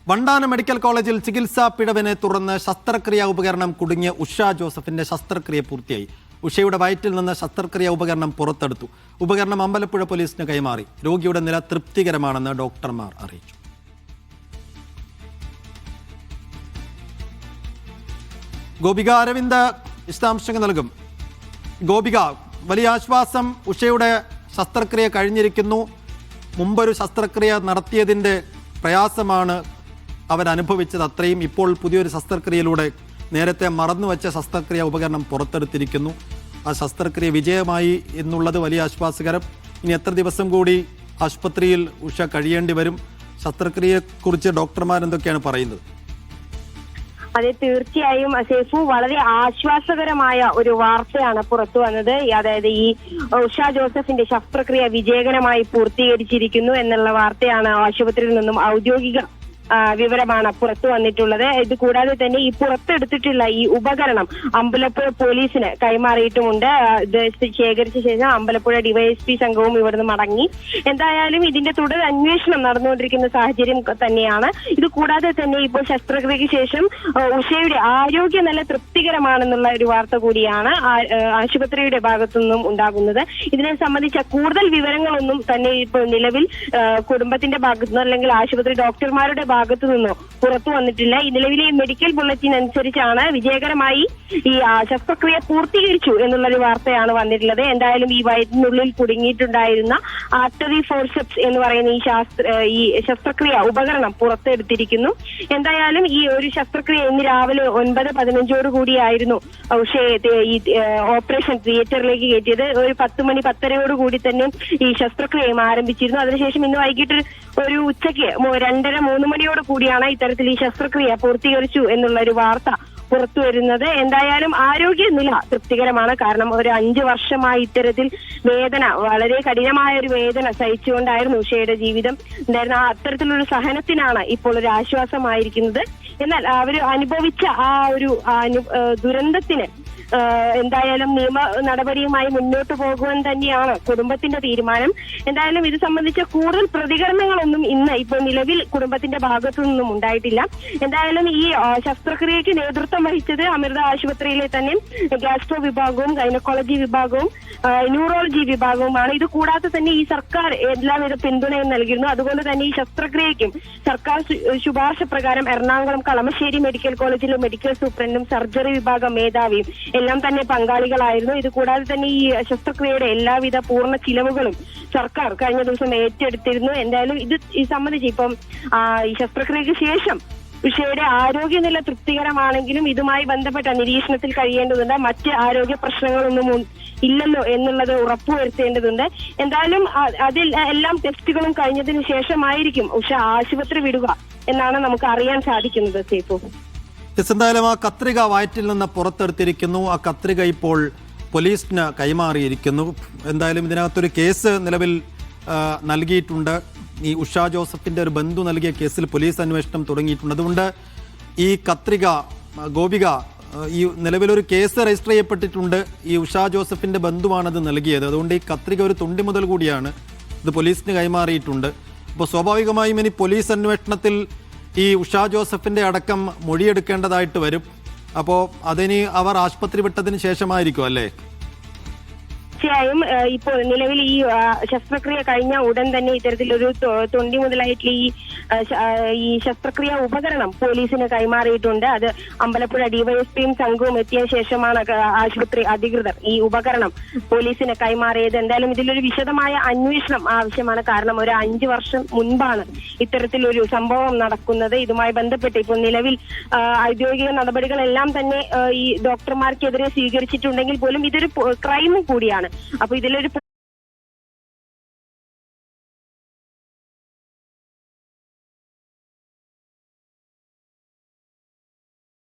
Vandanam medical കോളേജിൽ ചികിത്സാ പിഴവിനെ തുടർന്ന് ശസ്ത്രക്രിയാ ഉപകരണം കുടുങ്ങിയ ഉഷ ജോസഫിന്റെ ശസ്ത്രക്രിയ പൂർത്തിയായി. ഉഷയുടെ വയറ്റിൽ നിന്ന് ശസ്ത്രക്രിയാ ഉപകരണം പുറത്തെടുത്തു. ഉപകരണം അമ്പലപ്പുഴ പോലീസിന് കൈമാറി. രോഗിയുടെ നില തൃപ്തികരമാണെന്ന് ഡോക്ടർമാർ അറിയിച്ചു. ഗോപിക അരവിന്ദ് വിശദാംശങ്ങൾ നൽകും. ഗോപിക, വലിയ ആശ്വാസം. ഉഷയുടെ ശസ്ത്രക്രിയ കഴിഞ്ഞിരിക്കുന്നു. മുമ്പൊരു ശസ്ത്രക്രിയ നടത്തിയതിൻ്റെ പ്രയാസമാണ് അവരനുഭവിച്ചത്. അത്രയും ഇപ്പോൾ പുതിയൊരു ശസ്ത്രക്രിയയിലൂടെ നേരത്തെ മറന്നുവെച്ച ശസ്ത്രക്രിയ ഉപകരണം പുറത്തെടുത്തിരിക്കുന്നു. ആ ശസ്ത്രക്രിയ വിജയമായി എന്നുള്ളത് വലിയ ആശ്വാസകരം. ഇനി എത്ര ദിവസം കൂടി ആശുപത്രിയിൽ ഉഷ കഴിയേണ്ടി വരും? ശസ്ത്രക്രിയയെക്കുറിച്ച് ഡോക്ടർമാരെന്തൊക്കെയാണ് പറയുന്നത്? അതെ, തീർച്ചയായും സേഫു, വളരെ ആശ്വാസകരമായ ഒരു വാർത്തയാണ് പുറത്തു വന്നത്. അതായത് ഈ ഉഷ ജോസഫിന്റെ ശസ്ത്രക്രിയ വിജയകരമായി പൂർത്തീകരിച്ചിരിക്കുന്നു എന്നുള്ള വാർത്തയാണ് ആശുപത്രിയിൽ നിന്നും ഔദ്യോഗിക വിവരമാണ് പുറത്തു വന്നിട്ടുള്ളത്. ഇത് കൂടാതെ തന്നെ ഈ പുറത്തെടുത്തിട്ടുള്ള ഈ ഉപകരണം അമ്പലപ്പുഴ പോലീസിന് കൈമാറിയിട്ടുമുണ്ട്. ഇത് ശേഖരിച്ച ശേഷം അമ്പലപ്പുഴ ഡിവൈഎസ്പി സംഘവും ഇവിടുന്ന് മടങ്ങി. എന്തായാലും ഇതിന്റെ തുടർ അന്വേഷണം നടന്നുകൊണ്ടിരിക്കുന്ന സാഹചര്യം തന്നെയാണ്. ഇത് കൂടാതെ തന്നെ ഇപ്പോൾ ശസ്ത്രക്രിയയ്ക്ക് ശേഷം ഉഷയുടെ ആരോഗ്യം നല്ല തൃപ്തികരമാണെന്നുള്ള ഒരു വാർത്ത കൂടിയാണ് ആശുപത്രിയുടെ ഭാഗത്തു നിന്നും ഉണ്ടാകുന്നത്. ഇതിനെ സംബന്ധിച്ച കൂടുതൽ വിവരങ്ങളൊന്നും തന്നെ ഇപ്പോൾ നിലവിൽ കുടുംബത്തിന്റെ ഭാഗത്തുനിന്നോ അല്ലെങ്കിൽ ആശുപത്രി ഡോക്ടർമാരുടെ ഭാഗത്തു നിന്നോ പുറത്തു വന്നിട്ടില്ല. ഈ നിലവിലെ മെഡിക്കൽ ബുള്ളറ്റിൻ അനുസരിച്ചാണ് വിജയകരമായി ഈ ശസ്ത്രക്രിയ പൂർത്തീകരിച്ചു എന്നുള്ളൊരു വാർത്തയാണ് വന്നിട്ടുള്ളത്. എന്തായാലും ഈ വയറ്റിനുള്ളിൽ കുടുങ്ങിയിട്ടുണ്ടായിരുന്ന ആർട്ടറി ഫോർസെപ്സ് എന്ന് പറയുന്ന ഈ ശസ്ത്രക്രിയ ഉപകരണം പുറത്തെടുത്തിരിക്കുന്നു. എന്തായാലും ഈ ഒരു ശസ്ത്രക്രിയ ഇന്ന് രാവിലെ 9:15 കൂടിയായിരുന്നു ഉഷയെ ഈ ഓപ്പറേഷൻ തിയേറ്ററിലേക്ക് കയറ്റിയത്. ഒരു 10 മണി 10:30 കൂടി തന്നെ ഈ ശസ്ത്രക്രിയയും ആരംഭിച്ചിരുന്നു. അതിനുശേഷം ഇന്ന് വൈകിട്ട് ഒരു ഉച്ചയ്ക്ക് 2:30-3 മണിയോട് കൂടിയാണ് ഇത്തരത്തിൽ ഈ ശസ്ത്രക്രിയ പൂർത്തീകരിച്ചു എന്നുള്ള ഒരു വാർത്ത പുറത്തു വരുന്നത്. എന്തായാലും ആരോഗ്യനില തൃപ്തികരമാണ്. കാരണം ഒരു 5 വർഷമായി ഇത്തരത്തിൽ വേദന, വളരെ കഠിനമായ ഒരു വേദന സഹിച്ചുകൊണ്ടായിരുന്നു ഉഷയുടെ ജീവിതം ഉണ്ടായിരുന്ന. അത്തരത്തിലൊരു സഹനത്തിനാണ് ഇപ്പോൾ ഒരു ആശ്വാസമായിരിക്കുന്നത്. എന്നാൽ അവർ അനുഭവിച്ച ആ ഒരു ദുരന്തത്തിന് എന്തായാലും നിയമ നടപടിയുമായി മുന്നോട്ട് പോകുവാൻ തന്നെയാണ് കുടുംബത്തിന്റെ തീരുമാനം. എന്തായാലും ഇത് സംബന്ധിച്ച കൂടുതൽ പ്രതികരണങ്ങളൊന്നും ഇന്ന് ഇപ്പോൾ നിലവിൽ കുടുംബത്തിന്റെ ഭാഗത്തു നിന്നും ഉണ്ടായിട്ടില്ല. എന്തായാലും ഈ ശസ്ത്രക്രിയയ്ക്ക് നേതൃത്വം വഹിച്ചത് അമൃത ആശുപത്രിയിലെ തന്നെ ഗ്യാസ്ട്രോ വിഭാഗവും ഗൈനക്കോളജി വിഭാഗവും ന്യൂറോളജി വിഭാഗവുമാണ്. ഇത് കൂടാതെ തന്നെ ഈ സർക്കാർ എല്ലാവിധ പിന്തുണയും നൽകിയിരുന്നു. അതുകൊണ്ട് തന്നെ ഈ ശസ്ത്രക്രിയയ്ക്കും സർക്കാർ ശുപാർശ പ്രകാരം എറണാകുളം കളമശ്ശേരി മെഡിക്കൽ കോളേജിലെ മെഡിക്കൽ സൂപ്രണ്ടും സർജറി വിഭാഗം മേധാവിയും എല്ലാം തന്നെ പങ്കാളികളായിരുന്നു. ഇത് കൂടാതെ തന്നെ ഈ ശസ്ത്രക്രിയയുടെ എല്ലാവിധ പൂർണ്ണ ചിലവുകളും സർക്കാർ കഴിഞ്ഞ ദിവസം ഏറ്റെടുത്തിരുന്നു. എന്തായാലും ഇത് സംബന്ധിച്ച് ഇപ്പം ഈ ശസ്ത്രക്രിയയ്ക്ക് ശേഷം ഉഷയുടെ ആരോഗ്യനില തൃപ്തികരമാണെങ്കിലും ഇതുമായി ബന്ധപ്പെട്ട നിരീക്ഷണത്തിൽ കഴിയേണ്ടതുണ്ട്. മറ്റ് ആരോഗ്യ പ്രശ്നങ്ങളൊന്നും ഇല്ലല്ലോ എന്നുള്ളത് ഉറപ്പുവരുത്തേണ്ടതുണ്ട്. എന്തായാലും അതിൽ എല്ലാം ടെസ്റ്റുകളും കഴിഞ്ഞതിന് ശേഷമായിരിക്കും ഉഷ ആശുപത്രി വിടുക എന്നാണ് നമുക്ക് അറിയാൻ സാധിക്കുന്നത്. സേഫു, എന്തായാലും ആ കത്രിക വയറ്റിൽ നിന്ന് പുറത്തെടുത്തിരിക്കുന്നു. ആ കത്രിക ഇപ്പോൾ പോലീസിന് കൈമാറിയിരിക്കുന്നു. എന്തായാലും ഇതിനകത്തൊരു കേസ് നിലവിൽ നൽകിയിട്ടുണ്ട്. ഈ ഉഷ ജോസഫിന്റെ ഒരു ബന്ധു നൽകിയ കേസിൽ പോലീസ് അന്വേഷണം തുടങ്ങിയിട്ടുണ്ട്. അതുകൊണ്ട് ഈ കത്രിക, ഗോപിക, ഈ നിലവിലൊരു കേസ് രജിസ്റ്റർ ചെയ്യപ്പെട്ടിട്ടുണ്ട്. ഈ ഉഷ ജോസഫിന്റെ ബന്ധുവാണത് നൽകിയത്. അതുകൊണ്ട് ഈ കത്രിക ഒരു തൊണ്ടി മുതൽ കൂടിയാണ്. ഇത് പോലീസിന് കൈമാറിയിട്ടുണ്ട്. അപ്പോൾ സ്വാഭാവികമായും ഇനി പോലീസ് അന്വേഷണത്തിൽ ഈ ഉഷ ജോസഫിന്റെ അടക്കം മൊഴിയെടുക്കേണ്ടതായിട്ട് വരും. അപ്പോൾ അതിനി അവർ ആശുപത്രി വിട്ടതിന് ശേഷമായിരിക്കും അല്ലേ? തീർച്ചയായും ഇപ്പോൾ നിലവിൽ ഈ ശസ്ത്രക്രിയ കഴിഞ്ഞ ഉടൻ തന്നെ ഇത്തരത്തിലൊരു തൊണ്ടി മുതലായിട്ടുള്ള ഈ ശസ്ത്രക്രിയ ഉപകരണം പോലീസിന് കൈമാറിയിട്ടുണ്ട്. അത് അമ്പലപ്പുഴ ഡിവൈഎസ്പിയും സംഘവും എത്തിയ ശേഷമാണ് ആശുപത്രി അധികൃതർ ഈ ഉപകരണം പോലീസിന് കൈമാറിയത്. എന്തായാലും ഇതിലൊരു വിശദമായ അന്വേഷണം ആവശ്യമാണ്. കാരണം ഒരു 5 വർഷം മുൻപാണ് ഇത്തരത്തിലൊരു സംഭവം നടക്കുന്നത്. ഇതുമായി ബന്ധപ്പെട്ട് ഇപ്പോൾ നിലവിൽ ഔദ്യോഗിക നടപടികളെല്ലാം തന്നെ ഈ ഡോക്ടർമാർക്കെതിരെ സ്വീകരിച്ചിട്ടുണ്ടെങ്കിൽ പോലും ഇതൊരു ക്രൈം കൂടിയാണ്. അപ്പൊ ഇതിലൊരു